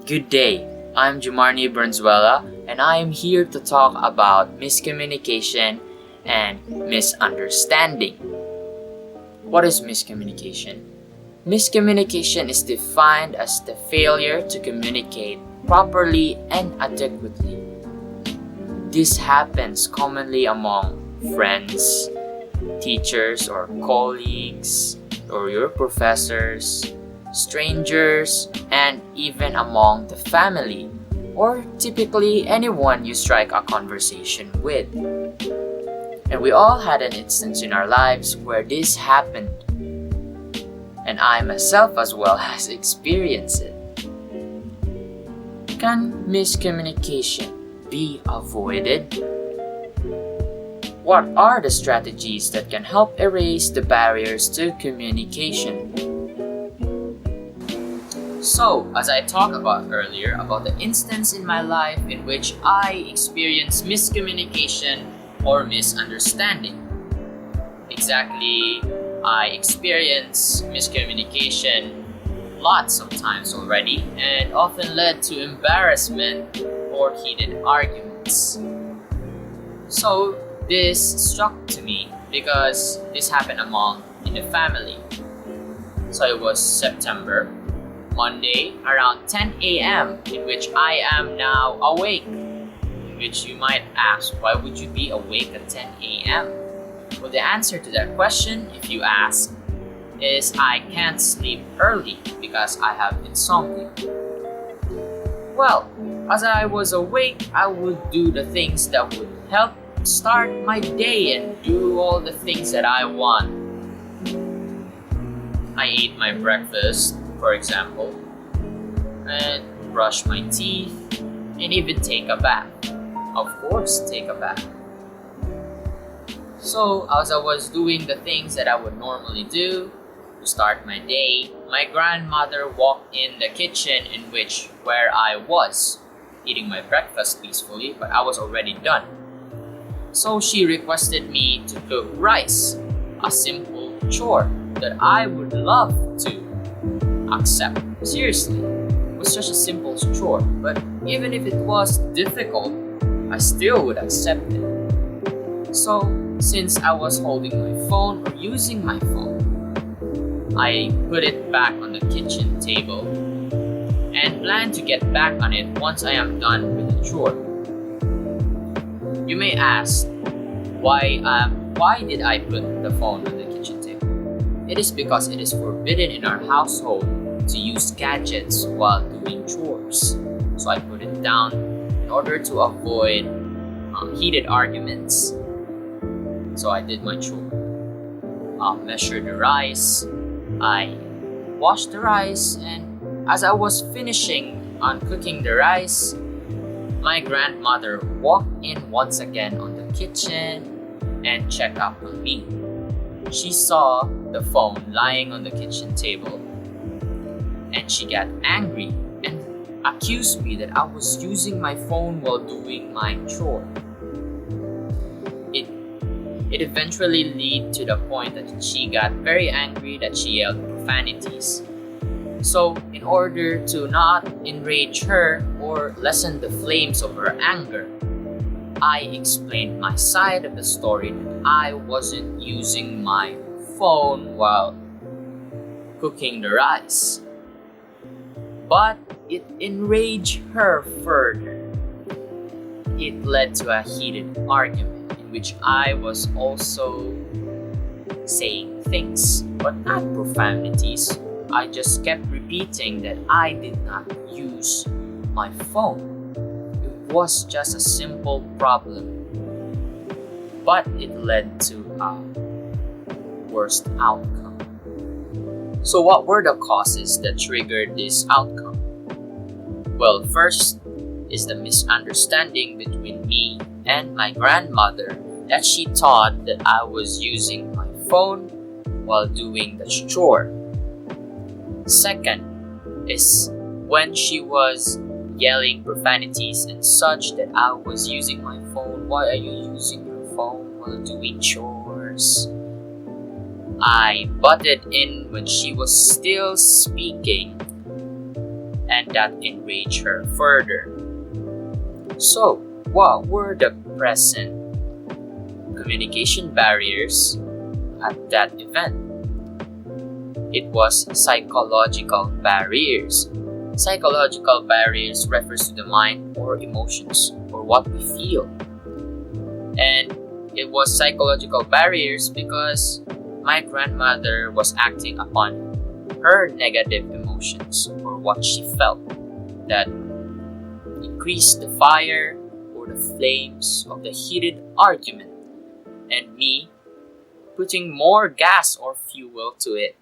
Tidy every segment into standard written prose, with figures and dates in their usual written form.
Good day, I'm Jimarnie Branzuela, and I am here to talk about miscommunication and misunderstanding. What is miscommunication? Miscommunication is defined as the failure to communicate properly and adequately. This happens commonly among friends, teachers or colleagues, or your professors, strangers, and even among the family, or typically anyone you strike a conversation with. And we all had an instance in our lives where this happened, and I myself as well has experienced it. Can miscommunication be avoided? What are the strategies that can help erase the barriers to communication? So, as I talked about earlier about the instance in my life in which I experienced miscommunication or misunderstanding. Exactly, I experienced miscommunication lots of times already and often led to embarrassment or heated arguments. So, this struck to me because this happened in the family. So it was September, Monday around 10 a.m. in which I am now awake. In which you might ask, why would you be awake at 10 a.m.? Well, the answer to that question, if you ask, is I can't sleep early because I have insomnia. Well, as I was awake, I would do the things that would help start my day and do all the things that I want. I ate my breakfast, for example, and brush my teeth, and even take a bath. Of course, take a bath. So, as I was doing the things that I would normally do to start my day, my grandmother walked in the kitchen where I was eating my breakfast peacefully, but I was already done. So she requested me to cook rice, a simple chore that I would love to accept. Seriously, it was such a simple chore, but even if it was difficult, I still would accept it. So, since I was holding my phone or using my phone, I put it back on the kitchen table and plan to get back on it once I am done with the chore. You may ask, why did I put the phone on the kitchen table? It is because it is forbidden in our household to use gadgets while doing chores. So I put it down in order to avoid heated arguments. So I did my chore. I measured the rice, I washed the rice, and as I was finishing on cooking the rice, my grandmother walked in once again on the kitchen and checked up on me. She saw the phone lying on the kitchen table and she got angry and accused me that I was using my phone while doing my chore. It eventually led to the point that she got very angry that she yelled profanities. So, in order to not enrage her or lessen the flames of her anger, I explained my side of the story that I wasn't using my phone while cooking the rice. But it enraged her further. It led to a heated argument in which I was also saying things, but not profanities. I just kept repeating that I did not use my phone. It was just a simple problem, but it led to a worst outcome. So what were the causes that triggered this outcome? Well, first is the misunderstanding between me and my grandmother that she thought that I was using my phone while doing the chore. Second is when she was yelling profanities and such that I was using my phone. Why are you using your phone while doing chores? I butted in when she was still speaking and that enraged her further. So, what were the present communication barriers at that event? It was psychological barriers. Psychological barriers refers to the mind or emotions or what we feel. And it was psychological barriers because my grandmother was acting upon her negative emotions or what she felt that increased the fire or the flames of the heated argument, and me putting more gas or fuel to it.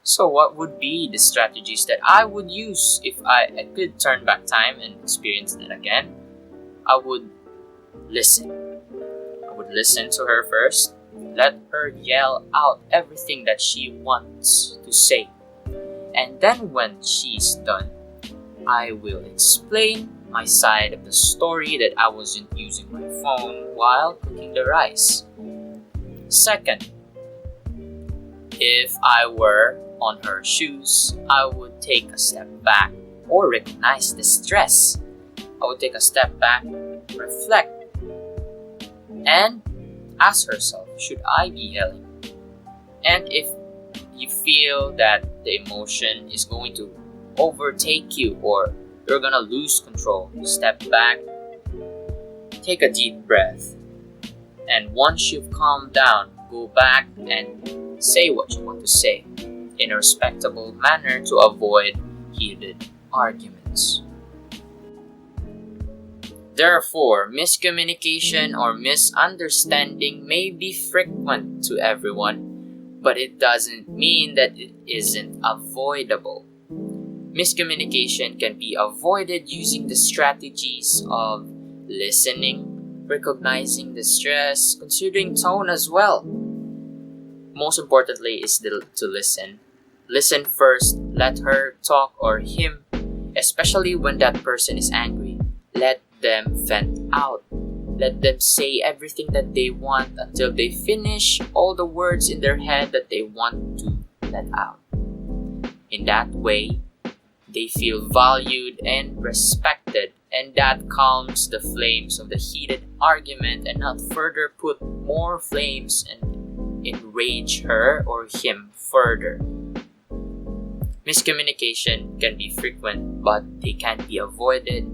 So what would be the strategies that I would use if I could turn back time and experience that again? I would listen. I would listen to her first, let her yell out everything that she wants to say. And then when she's done, I will explain my side of the story that I wasn't using my phone while cooking the rice. Second, if I were on her shoes, I would take a step back or recognize the stress. I would take a step back, reflect, and ask herself, should I be yelling? And if you feel that the emotion is going to overtake you or you're gonna lose control, step back, take a deep breath, and once you've calmed down, go back and say what you want to say in a respectable manner to avoid heated arguments. Therefore, miscommunication or misunderstanding may be frequent to everyone, but it doesn't mean that it isn't avoidable. Miscommunication can be avoided using the strategies of listening, recognizing the stress, considering tone as well. Most importantly is to listen. Listen first, let her talk or him, especially when that person is angry. Let them vent out. Let them say everything that they want until they finish all the words in their head that they want to let out. In that way, they feel valued and respected, and that calms the flames of the heated argument and not further put more flames and enrage her or him further. Miscommunication can be frequent, but they can be avoided,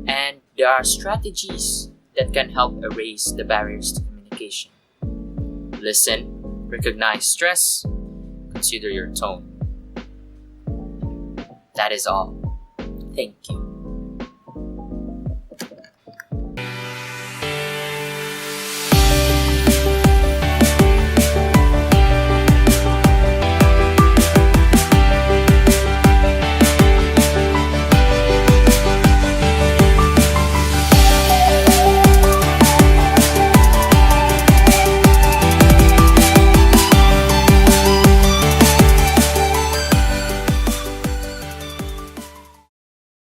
and there are strategies that can help erase the barriers to communication. Listen, recognize stress, consider your tone. That is all. Thank you.